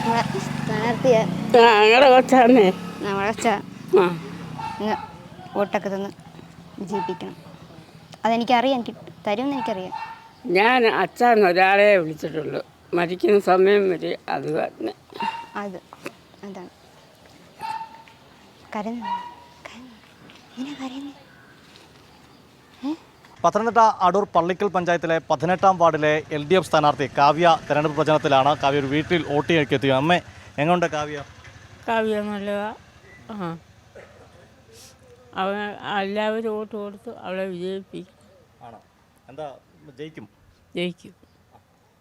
സ്ഥാനാർത്ഥിയാ ഞങ്ങളുടെ കൊച്ചാന്നേ. നമ്മളെ വോട്ടൊക്കെ തന്ന് വിജയിപ്പിക്കണം. അതെനിക്കറിയാം, എനിക്ക് തരുമെന്ന് എനിക്കറിയാം. ഞാൻ അച്ഛൻ ഒരാളെ വിളിച്ചിട്ടുള്ളൂ, മരിക്കുന്ന സമയം വരെ അത് തന്നെ. അതാണ് കരയുന്നു. പത്തനംതിട്ട അടൂർ പള്ളിക്കൽ പഞ്ചായത്തിലെ 18-ാം വാർഡിലെ LDF സ്ഥാനാർത്ഥി കാവ്യ തെരഞ്ഞെടുപ്പ് പ്രചരണത്തിലാണ്. കാവ്യ ഒരു വീട്ടിൽ വോട്ട് ചെയ്തെത്തിയ അമ്മ എങ്ങനെയുണ്ട് കാവ്യ? കാവ്യ നല്ലതാ. അവൻ എല്ലാവരും വോട്ട് കൊടുത്ത് അവളെ വിജയിപ്പിക്കും. ആണോ? എന്താ ജയിക്കും? ജയിക്കും.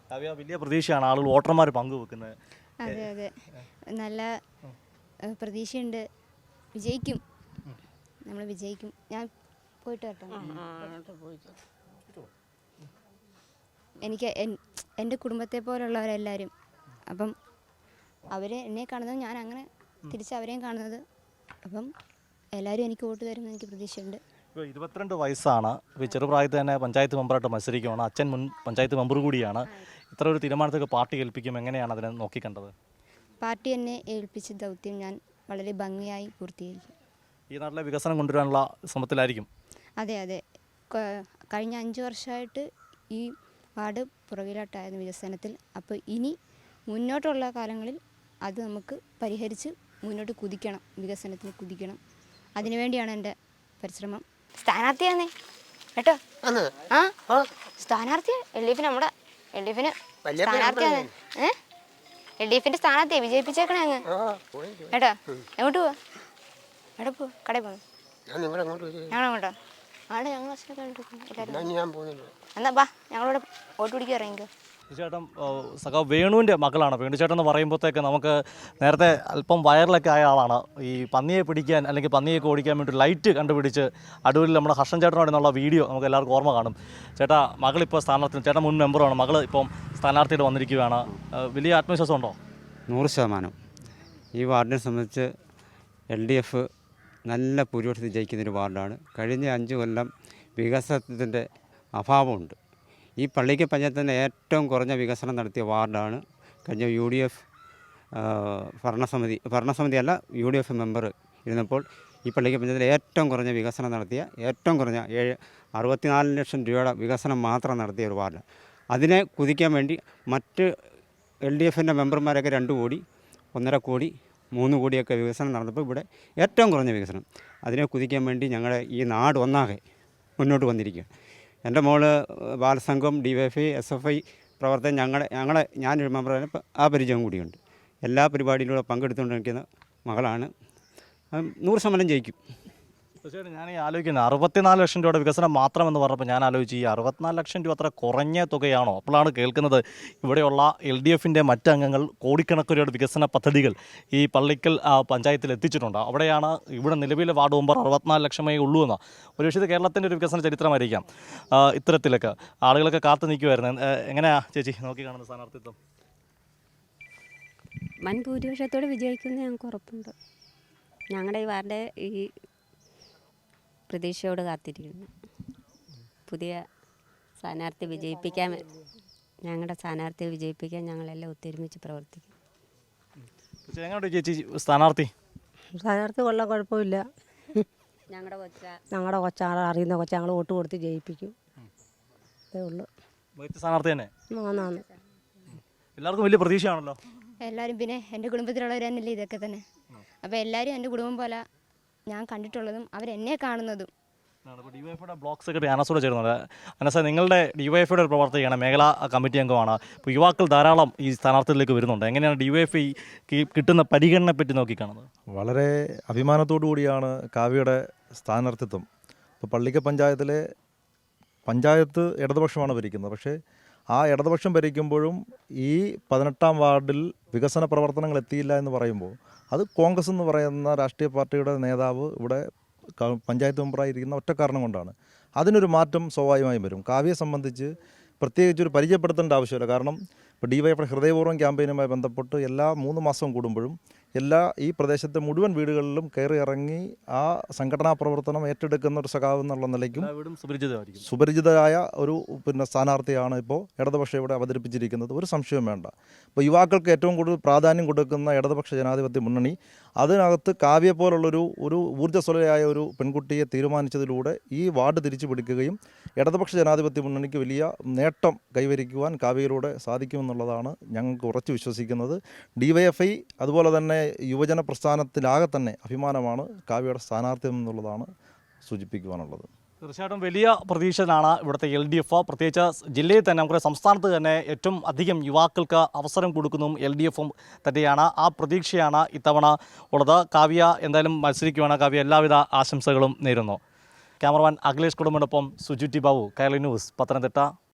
കാവ്യ വലിയ പ്രതീക്ഷയാണ് ആളുകൾ വോട്ടർമാർ പങ്കുവെക്കുന്നത്. അതെ അതെ, നല്ല പ്രതീക്ഷയുണ്ട്. വിജയിക്കും, നമ്മൾ വിജയിക്കും. ഞാൻ പോയിട്ട് കേട്ടോ. എനിക്ക് എൻ്റെ കുടുംബത്തെ പോലുള്ളവരെല്ലാവരും, അപ്പം അവർ എന്നെ കാണുന്നത് ഞാൻ അങ്ങനെ തിരിച്ച് അവരെയും കാണുന്നത്. അപ്പം എല്ലാവരും എനിക്ക് വോട്ട് തരുമെന്ന് എനിക്ക് പ്രതീക്ഷയുണ്ട്. ഇപ്പോൾ 22 വയസ്സാണ്. ഇപ്പോൾ ചെറുപ്രായത്തിൽ തന്നെ പഞ്ചായത്ത് മെമ്പറായിട്ട് മത്സരിക്കുകയാണ്. അച്ഛൻ മുൻ പഞ്ചായത്ത് മെമ്പർ കൂടിയാണ്. ഇത്ര ഒരു തീരുമാനത്തൊക്കെ പാർട്ടി ഏൽപ്പിക്കും, എങ്ങനെയാണ് അതിനെ നോക്കിക്കണ്ടത്? പാർട്ടി എന്നെ ഏൽപ്പിച്ച ദൗത്യം ഞാൻ വളരെ ഭംഗിയായി പൂർത്തീകരിക്കും. ഈ നാട്ടിലെ വികസനം കൊണ്ടുവരാനുള്ള ശ്രമത്തിലായിരിക്കും. അതെ അതെ, കഴിഞ്ഞ 5 വർഷമായിട്ട് ഈ വാർഡ് പുറകിലോട്ടായിരുന്നു വികസനത്തിൽ. അപ്പോൾ ഇനി മുന്നോട്ടുള്ള കാലങ്ങളിൽ അത് നമുക്ക് പരിഹരിച്ച് മുന്നോട്ട് കുതിക്കണം, വികസനത്തിന് കുതിക്കണം. അതിനുവേണ്ടിയാണ് എൻ്റെ പരിശ്രമം. സ്ഥാനാർത്ഥിയാണേ കേട്ടോ. സ്ഥാനാർത്ഥി LDF, നമ്മുടെ LDF സ്ഥാനാർത്ഥിയാണ്. LDF സ്ഥാനാർത്ഥിയെ വിജയിപ്പിച്ചേക്കണേ അങ്ങ് കേട്ടോ. എങ്ങോട്ട് പോവാ? എവിടെ പോവാ? കടയിൽ പോകുന്നു. ഞങ്ങളങ്ങോട്ടോ? ആടെ ഞങ്ങൾ എന്നാ ബാ, ഞങ്ങളോട് വോട്ട് പിടിക്കാൻ ഇറങ്ങിക്കോ. ചേട്ടൻ സഖാവ് വേണുവിൻ്റെ മകളാണ്. വേണുചേട്ടൻ എന്ന് പറയുമ്പോഴത്തേക്ക് നമുക്ക് നേരത്തെ അല്പം വൈറലൊക്കെ ആയ ആളാണ്. ഈ പന്നിയെ പിടിക്കാൻ അല്ലെങ്കിൽ പന്നിയൊക്കെ ഓടിക്കാൻ വേണ്ടി ലൈറ്റ് കണ്ടുപിടിച്ച് അടൂരിൽ നമ്മുടെ ഹർഷൻ ചേട്ടനോട് എന്നുള്ള വീഡിയോ നമുക്ക് എല്ലാവർക്കും ഓർമ്മ കാണും. ചേട്ടാ, മകളിപ്പോൾ സ്ഥാനാർത്ഥി, ചേട്ടൻ മുൻ മെമ്പറുമാണ്, മകൾ ഇപ്പം സ്ഥാനാർത്ഥിയുടെ വന്നിരിക്കുകയാണ്. വലിയ ആത്മവിശ്വാസം ഉണ്ടോ? 100%. ഈ വാർഡിനെ സംബന്ധിച്ച് LDF നല്ല ഭൂരിപക്ഷത്തിൽ ജയിക്കുന്നൊരു വാർഡാണ്. കഴിഞ്ഞ 5 കൊല്ലം വികസനത്തിൻ്റെ അഭാവമുണ്ട്. ഈ പള്ളിക്കൽ പഞ്ചായത്തിൻ്റെ ഏറ്റവും കുറഞ്ഞ വികസനം നടത്തിയ വാർഡാണ്. കഴിഞ്ഞ UDF ഭരണസമിതിയല്ല UDF മെമ്പർ ഇരുന്നപ്പോൾ ഈ പള്ളിക്കൽ പഞ്ചായത്തിൽ ഏറ്റവും കുറഞ്ഞ വികസനം നടത്തിയ, ഏറ്റവും കുറഞ്ഞ 64 ലക്ഷം രൂപയുടെ വികസനം മാത്രം നടത്തിയ ഒരു വാർഡ്. അതിനെ കുതിക്കാൻ വേണ്ടി മറ്റ് LDFൻ്റെ മെമ്പർമാരൊക്കെ 2 കോടി, 1.5 കോടി, 3 കോടിയൊക്കെ വികസനം നടന്നപ്പോൾ ഇവിടെ ഏറ്റവും കുറഞ്ഞ വികസനം. അതിനെ കുതിക്കാൻ വേണ്ടി ഞങ്ങളുടെ ഈ നാട് ഒന്നാകെ മുന്നോട്ട് വന്നിരിക്കുക. എൻ്റെ മോള് ബാലസംഘം, DYFI, SFI പ്രവർത്തനം ഞാനൊരു മെമ്പറാണ്. ആ പരിചയം കൂടിയുണ്ട്. എല്ലാ പരിപാടിയിലൂടെ പങ്കെടുത്തുകൊണ്ടിരിക്കുന്ന മകളാണ്. 100% ജയിക്കും. തീർച്ചയായിട്ടും ഞാൻ ഈ ആലോചിക്കുന്നത് 64 ലക്ഷം രൂപയുടെ വികസനം മാത്രമെന്ന് പറഞ്ഞപ്പോൾ ഞാൻ ആലോചിച്ച്, ഈ 64 ലക്ഷം രൂപ അത്ര കുറഞ്ഞ തുകയാണോ? അപ്പോഴാണ് കേൾക്കുന്നത് ഇവിടെയുള്ള LDFൻ്റെ മറ്റംഗങ്ങൾ കോടിക്കണക്കിന് രൂപയുടെ വികസന പദ്ധതികൾ ഈ പള്ളിക്കൽ പഞ്ചായത്തിൽ എത്തിച്ചിട്ടുണ്ട്. അവിടെയാണ് ഇവിടെ നിലവിലെ വാർഡ് മെമ്പർ 64 ലക്ഷമേ ഉള്ളൂ എന്ന്. ഒരു പക്ഷേ കേരളത്തിൻ്റെ ഒരു വികസന ചരിത്രമായിരിക്കാം ഇത്തരത്തിലൊക്കെ ആളുകളൊക്കെ കാത്തു നിൽക്കുമായിരുന്നു. എങ്ങനെയാണ് ചേച്ചി നോക്കി കാണുന്ന സ്ഥാനാർത്ഥിത്വം? വൻ ഭൂരിപക്ഷത്തോടെ വിജയിക്കുമെന്ന് ഞങ്ങൾക്ക് ഉറപ്പുണ്ട്. ഞങ്ങളുടെ ഈ വാർഡ് ഈ പ്രതീക്ഷയോട് കാത്തിരിക്കുന്നു. പുതിയ സ്ഥാനാർത്ഥി വിജയിപ്പിക്കാൻ, ഞങ്ങളുടെ സ്ഥാനാർത്ഥിയെ വിജയിപ്പിക്കാൻ ഞങ്ങളെല്ലാം ഒത്തൊരുമിച്ച് പ്രവർത്തിക്കും. എങ്ങനെയുണ്ട് ചേച്ചി സ്ഥാനാർത്ഥി? കൊള്ളാൻ കുഴപ്പമില്ല. ഞങ്ങളുടെ കൊച്ചാണ് അറിയുന്ന കൊച്ച, ഞങ്ങൾ വോട്ട് കൊടുത്ത് ജയിപ്പിക്കും. അതേ ഉള്ളൂ. സ്ഥാനാർത്ഥി തന്നെ ആന്നാണ്. എല്ലാവർക്കും വലിയ പ്രതീക്ഷയാണല്ലോ. എല്ലാവരും, പിന്നെ എൻ്റെ കുടുംബത്തിലുള്ളവർ തന്നെയല്ലേ ഇതൊക്കെ തന്നെ. അപ്പോൾ എല്ലാവരും എൻ്റെ കുടുംബം പോലെ ഞാൻ കണ്ടിട്ടുള്ളതും അവരെന്നെ കാണുന്നതും. DYFയുടെ ബ്ലോക്ക് സെക്രട്ടറി അനസോട് ചേരുന്നുണ്ട്. അനസ, നിങ്ങളുടെ DYFയുടെ ഒരു പ്രവർത്തകയാണ്, മേഖലാ കമ്മിറ്റി അംഗമാണ്. ഇപ്പോൾ യുവാക്കൾ ധാരാളം ഈ സ്ഥാനാർത്ഥികളിലേക്ക് വരുന്നുണ്ട്. എങ്ങനെയാണ് DYFI കിട്ടുന്ന പരിഗണനയെ പറ്റി നോക്കിക്കാണുന്നത്? വളരെ അഭിമാനത്തോടു കൂടിയാണ് കാവ്യയുടെ സ്ഥാനാർത്ഥിത്വം. ഇപ്പോൾ പള്ളിക്കൽ പഞ്ചായത്ത് ഇടതുപക്ഷമാണ് ഭരിക്കുന്നത്. പക്ഷേ ആ ഇടതുപക്ഷം ഭരിക്കുമ്പോഴും ഈ 18-ാം വാർഡിൽ വികസന പ്രവർത്തനങ്ങൾ എത്തിയില്ല എന്ന് പറയുമ്പോൾ അത് കോൺഗ്രസ് എന്ന് പറയുന്ന രാഷ്ട്രീയ പാർട്ടിയുടെ നേതാവ് ഇവിടെ പഞ്ചായത്ത് മെമ്പറായിരിക്കുന്ന ഒറ്റ കാരണം കൊണ്ടാണ്. അതിനൊരു മാറ്റം സ്വാഭാവികമായും വരും. കാവ്യയെ സംബന്ധിച്ച് പ്രത്യേകിച്ചൊരു പരിചയപ്പെടുത്തേണ്ട ആവശ്യമില്ല. കാരണം ഇപ്പോൾ DYFയുടെ ഹൃദയപൂർവ്വം ക്യാമ്പയിനുമായി ബന്ധപ്പെട്ട് എല്ലാ 3 മാസം കൂടുമ്പോഴും ഈ പ്രദേശത്തെ മുഴുവൻ വീടുകളിലും കയറി ഇറങ്ങി ആ സംഘടനാ പ്രവർത്തനം ഏറ്റെടുക്കുന്ന ഒരു സഖാവ് എന്നുള്ള നിലയ്ക്കും വീടും സുപരിചിതമായിരിക്കും. സുപരിചിതരായ ഒരു സ്ഥാനാർത്ഥിയാണ് ഇപ്പോൾ ഇടതുപക്ഷം ഇവിടെ അവതരിപ്പിച്ചിരിക്കുന്നത്. ഒരു സംശയവും വേണ്ട. ഇപ്പോൾ യുവാക്കൾക്ക് ഏറ്റവും കൂടുതൽ പ്രാധാന്യം കൊടുക്കുന്ന ഇടതുപക്ഷ ജനാധിപത്യ മുന്നണി അതിനകത്ത് കാവ്യ പോലുള്ളൊരു ഊർജ്ജസ്വലയായ ഒരു പെൺകുട്ടിയെ തീരുമാനിച്ചതിലൂടെ ഈ വാർഡ് തിരിച്ചു പിടിക്കുകയും ഇടതുപക്ഷ ജനാധിപത്യ മുന്നണിക്ക് വലിയ നേട്ടം കൈവരിക്കുവാൻ കാവ്യയിലൂടെ സാധിക്കുമെന്നുള്ളതാണ് ഞങ്ങൾക്ക് ഉറച്ചു വിശ്വസിക്കുന്നത്. DYFI അതുപോലെ തന്നെ യുവജന പ്രസ്ഥാനത്തിലാകെ തന്നെ അഭിമാനമാണ് കാവ്യയുടെ സ്ഥാനാർത്ഥ്യം എന്നുള്ളതാണ് സൂചിപ്പിക്കുവാനുള്ളത്. തീർച്ചയായിട്ടും വലിയ പ്രതീക്ഷയിലാണ് ഇവിടുത്തെ LDF. പ്രത്യേകിച്ച് ജില്ലയിൽ തന്നെ നമുക്ക് സംസ്ഥാനത്ത് തന്നെ ഏറ്റവും അധികം യുവാക്കൾക്ക് അവസരം കൊടുക്കുന്നതും LDF തന്നെയാണ്. ആ പ്രതീക്ഷയാണ് ഇത്തവണ ഉള്ളത്. കാവ്യ എന്തായാലും മത്സരിക്കുകയാണ്. കാവ്യ എല്ലാവിധ ആശംസകളും നേരുന്നു. ക്യാമറമാൻ അഖിലേഷ് കുടുംബനൊപ്പം സുജു ടി ബാബു, കൈരളി ന്യൂസ്, പത്തനംതിട്ട.